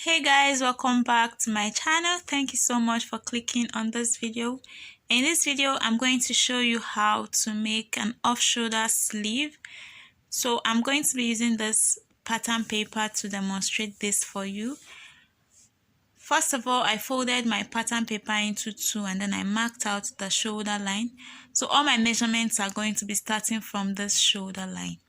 Hey guys, welcome back to my channel. Thank you so much for clicking on this video. In this video I'm going to show you how to make an off-shoulder sleeve. So I'm going to be using this pattern paper to demonstrate this for you. First of all, I folded my pattern paper into two and then I marked out the shoulder line. So all my measurements are going to be starting from this shoulder line.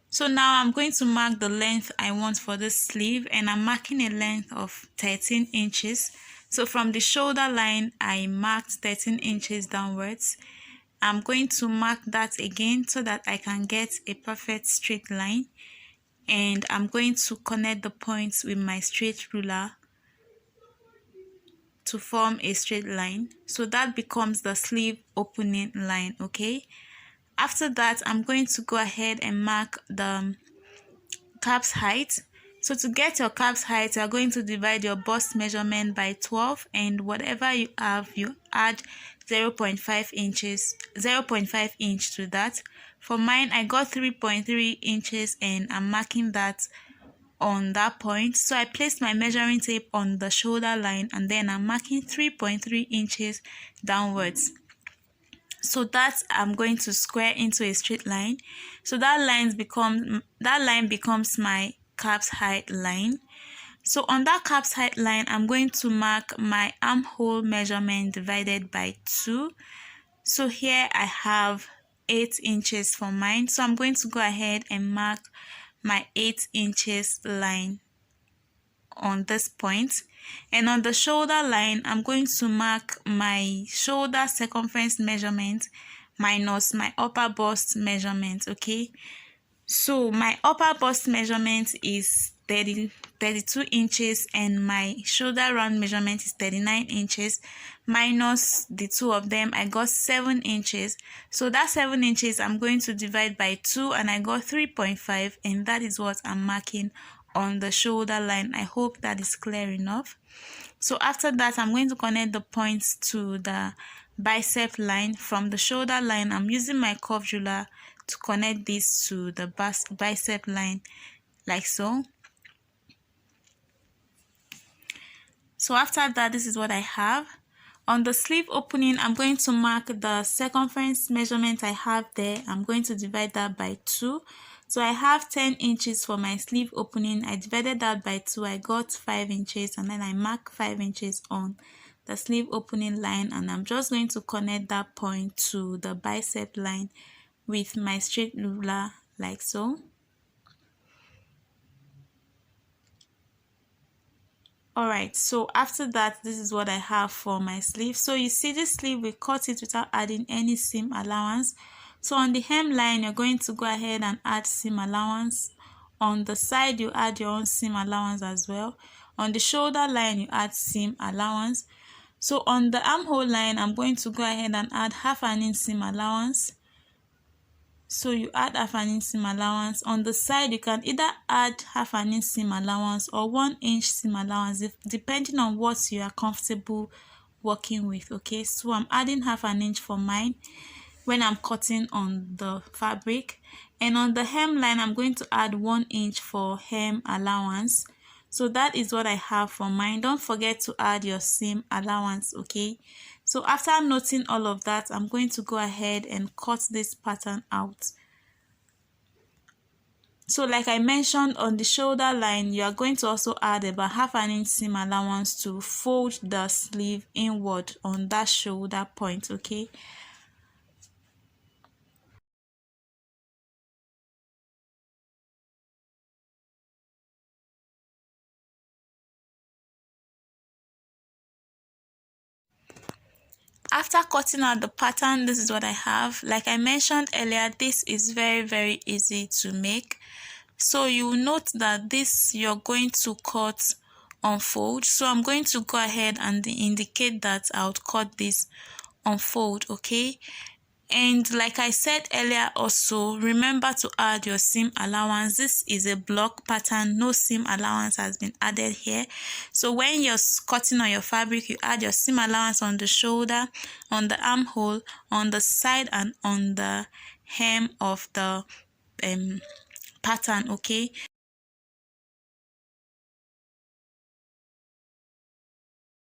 So now I'm going to mark the length I want for this sleeve, and I'm marking a length of 13 inches. So from the shoulder line, I marked 13 inches downwards. I'm going to mark that again so that I can get a perfect straight line. And I'm going to connect the points with my straight ruler to form a straight line. So that becomes the sleeve opening line, okay? After that, I'm going to go ahead and mark the calf's height. So to get your calf's height, you're going to divide your bust measurement by 12, and whatever you have, you add 0.5 inch to that. For mine, I got 3.3 inches and I'm marking that on that point. So I placed my measuring tape on the shoulder line and then I'm marking 3.3 inches downwards. So that I'm going to square into a straight line. So that line becomes my calf's height line. So on that calf's height line, I'm going to mark my armhole measurement divided by 2. So here I have 8 inches for mine. So I'm going to go ahead and mark my 8 inches line on this point. And on the shoulder line, I'm going to mark my shoulder circumference measurement minus my upper bust measurement, okay? So my upper bust measurement is 32 inches and my shoulder round measurement is 39 inches. Minus the two of them, I got 7 inches. So that 7 inches I'm going to divide by 2 and I got 3.5, and that is what I'm marking on the shoulder line. I hope that is clear enough. So after that, I'm going to connect the points to the bicep line. From the shoulder line, I'm using my curved ruler to connect this to the bicep line, like so. So after that, this is what I have. On the sleeve opening, I'm going to mark the circumference measurement I have there. I'm going to divide that by 2. So I have 10 inches for my sleeve opening. I divided that by 2. I got 5 inches, and then I mark 5 inches on the sleeve opening line, and I'm just going to connect that point to the bicep line with my straight ruler, like so. Alright, so after that, this is what I have for my sleeve. So you see this sleeve, we cut it without adding any seam allowance. So on the hemline, you're going to go ahead and add seam allowance. On the side, you add your own seam allowance as well. On the shoulder line, you add seam allowance. So on the armhole line, I'm going to go ahead and add half an inch seam allowance. So you add half an inch seam allowance. On the side, you can either add half an inch seam allowance or 1 inch seam allowance, depending on what you are comfortable working with, okay? So I'm adding half an inch for mine when I'm cutting on the fabric. And on the hemline, I'm going to add 1 inch for hem allowance. So that is what I have for mine. Don't forget to add your seam allowance, okay? So after noting all of that, I'm going to go ahead and cut this pattern out. So like I mentioned, on the shoulder line, you are going to also add about half an inch seam allowance to fold the sleeve inward on that shoulder point, okay? After cutting out the pattern, this is what I have. Like I mentioned earlier, this is very easy to make. So you will note that this you're going to cut on fold. So I'm going to go ahead and indicate that I would cut this on fold, okay? And like I said earlier also, remember to add your seam allowance. This is a block pattern, no seam allowance has been added here. So when you're cutting on your fabric, you add your seam allowance on the shoulder, on the armhole, on the side, and on the hem of the pattern, okay?